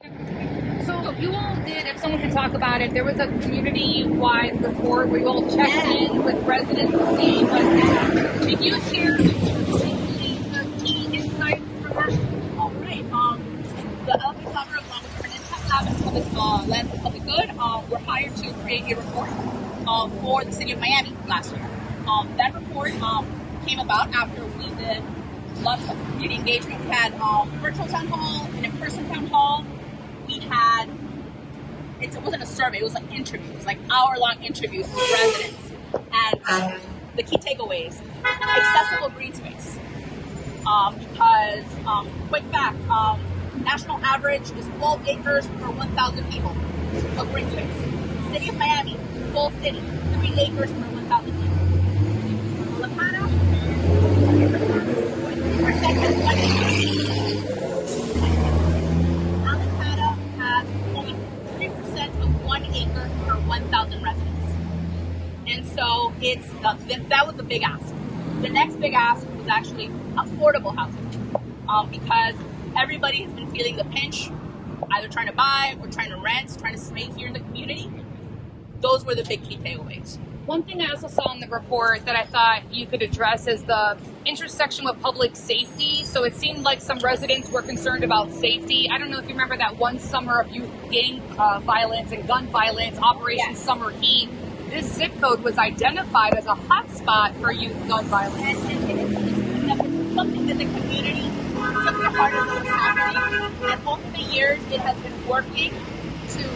So you all did, if someone can talk about it, there was a community-wide report where you all checked in with residents to see what happened. Can you share the key insights from that? All right. The Allapathah along with Peninsula Lab and Lands of Public Good were hired to create a report for the city of Miami last year. That report came about after we did lots of community engagement. We had virtual town hall, an in-person town hall. We had, it wasn't a survey, it was like interviews, like hour-long interviews with residents. And the key takeaways, accessible green space. Because, quick fact, national average is 12 acres per 1,000 people of green space. City of Miami, full city, 3 acres per 1,000 people. Allapathah, 43% has 1 acre. Allapathah has 0.3% of 1 acre per 1,000 residents. And so it's that was the big ask. The next big ask was actually affordable housing, because everybody has been feeling the pinch, either trying to buy or trying to rent, trying to stay here in the community. Those were the big key takeaways. One thing I also saw in the report that I thought you could address is the intersection with public safety. So it seemed like some residents were concerned about safety. I don't know if you remember that one summer of youth gang violence and gun violence, Operation Summer Heat. This zip code was identified as a hotspot for youth gun violence. And it's something that the community took to heart of what's happening. And over the years, it has been working to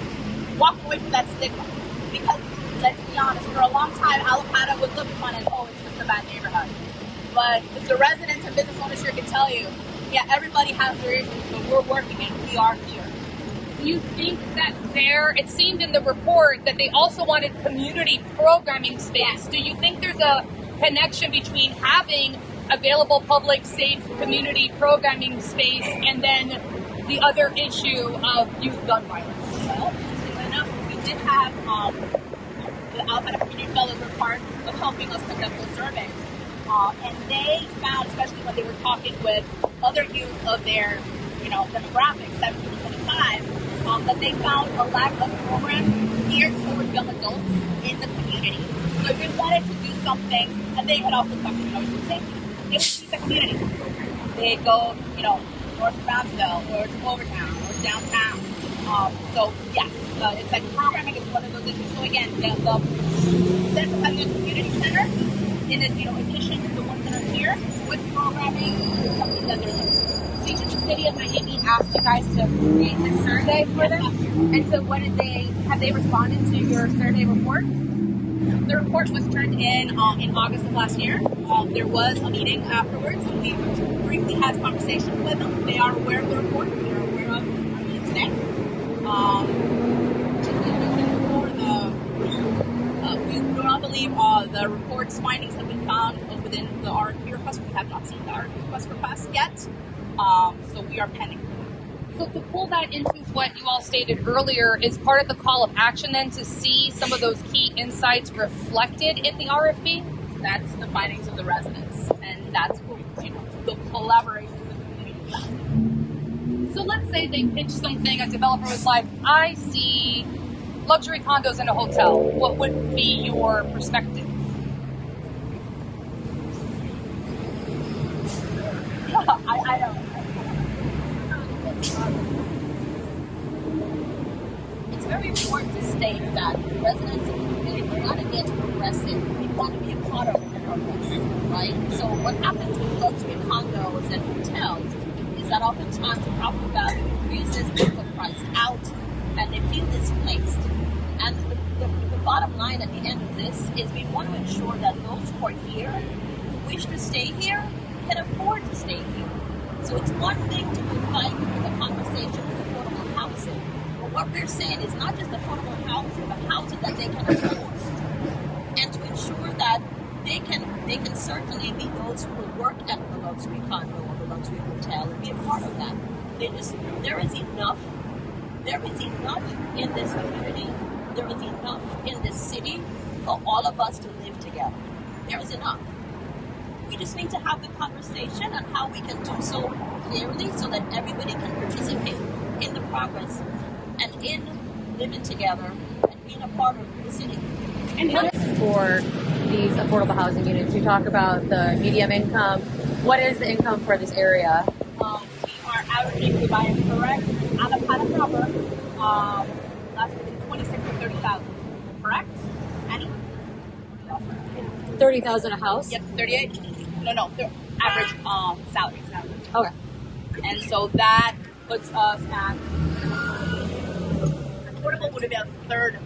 walk away from that stigma. Because, let's be honest, for a long time, Allapathah was looked upon as, oh, it's just a bad neighborhood. But the residents and business owners here can tell you, yeah, everybody has their issues, but we're working and we are here. Do you think that it seemed in the report that they also wanted community programming space? Do you think there's a connection between having available public, safe community programming space and then the other issue of youth gun violence? Well, interestingly enough, we did have the Allapathah Community Fellows were part of helping us conduct the survey. And they found, especially when they were talking with other youth of their, demographics, 17 to 25, that they found a lack of programs geared toward young adults in the community. So if they wanted to do something, and they had also talked about safety, they would see the community. They'd go, north of Brownsville, or to Overtown, or downtown. So yes, it's like programming is one of those issues. So again, the sense of having a community center, in addition to the ones that are here, with programming is something that they're looking for. So the city of Miami asked you guys to create a survey for them? And so have they responded to your survey report? The report was turned in August of last year. There was a meeting afterwards, and we briefly had a conversation with them. They are aware of the report. They're aware of our meeting today. We do not believe the report's findings have been found within the RFP request. We have not seen the RFP request yet, so we are pending. So to pull that into what you all stated earlier, is part of the call of action then to see some of those key insights reflected in the RFP? That's the findings of the residents, and that's what the collaboration with the community. So let's say they pitch something, a developer was like, I see luxury condos in a hotel. What would be your perspective? I don't. It's very important to state that residents of the community are not against progressive. We want to be a part of the progression, right? So what happens with luxury condos and hotels is that oftentimes the property value increases, people are priced out, and they feel displaced. And the bottom line at the end of this is we want to ensure that those who are here, who wish to stay here, can afford to stay here. So it's one thing to invite the conversation with affordable housing, but what we're saying is not just affordable housing, but housing that they can afford, and to ensure that they can certainly be those who will work at the luxury condo or the luxury hotel and be a part of that. There is enough in this community, there is enough in this city for all of us to live together. There is enough. We just need to have the conversation on how we can do so clearly so that everybody can participate in the progress and in living together and being a part of the city. And for these affordable housing units, you talk about the medium income. What is the income for this area? We are averaging, if I am correct, Allapathah proper, that's between 26 to 30,000. Correct? Annie? 30,000 a house? Yep, 38. No, average salary. Okay. And so that puts us at affordable would be a third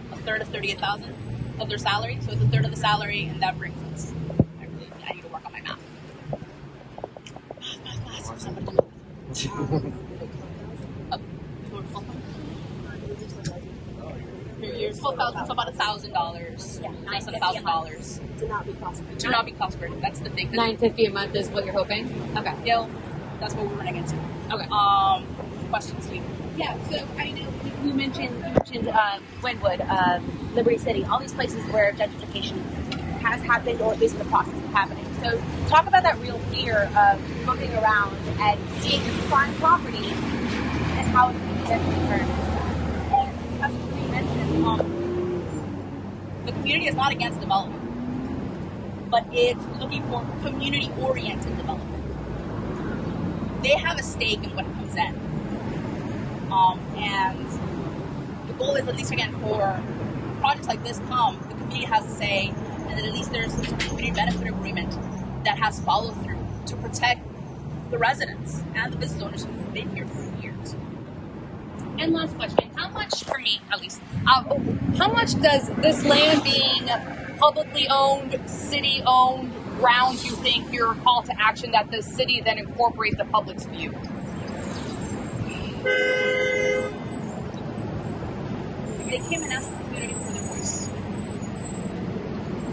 of 38,000 of their salary. So it's a third of the salary, and that brings us. I need to work on my math. Math. Somebody do per year, 12,000, so about $1,000. Yeah, less than $1,000 To not be cost-effective. to not be cost burden. That's the thing. $950 a month is what you're hoping? Okay. That's what we're running into. Okay. Questions, Lee? Yeah, so I know you mentioned Wynwood, Liberty City, all these places where gentrification has happened, or at least in the process of happening. So talk about that real fear of looking around and seeing this prime property and how it can be turned. And as we mentioned, the community is not against development, but it's looking for community-oriented development. They have a stake in what comes in. And the goal is, at least again, for projects like this the community has a say, and then at least there's some sort of community benefit agreement that has follow through to protect the residents and the business owners who've been here for years. And last question, how much, for me at least, how much does this land being publicly owned, city owned, grounds you think your call to action that the city then incorporate the public's view? They came and asked the community for their voice.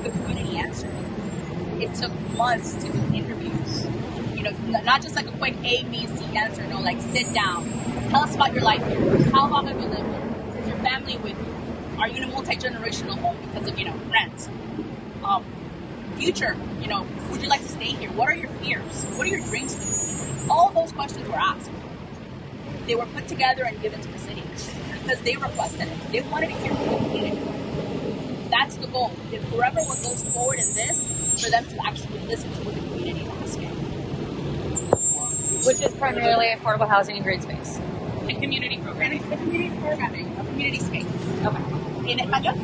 The community answered. It took months to do interviews. Not just like a quick A, B, C answer. No, like sit down. Tell us about your life here. How long have you lived here? Is your family with you? Are you in a multi-generational home because of, rent? Future, would you like to stay here? What are your fears? What are your dreams? All those questions were asked. They were put together and given to the city because they requested it. They wanted to hear from the community. That's the goal. If whoever goes forward in this, for them to actually listen to what the community is asking. Which is primarily affordable housing and green space. And community programming. The community programming, a community space. Okay. In Español?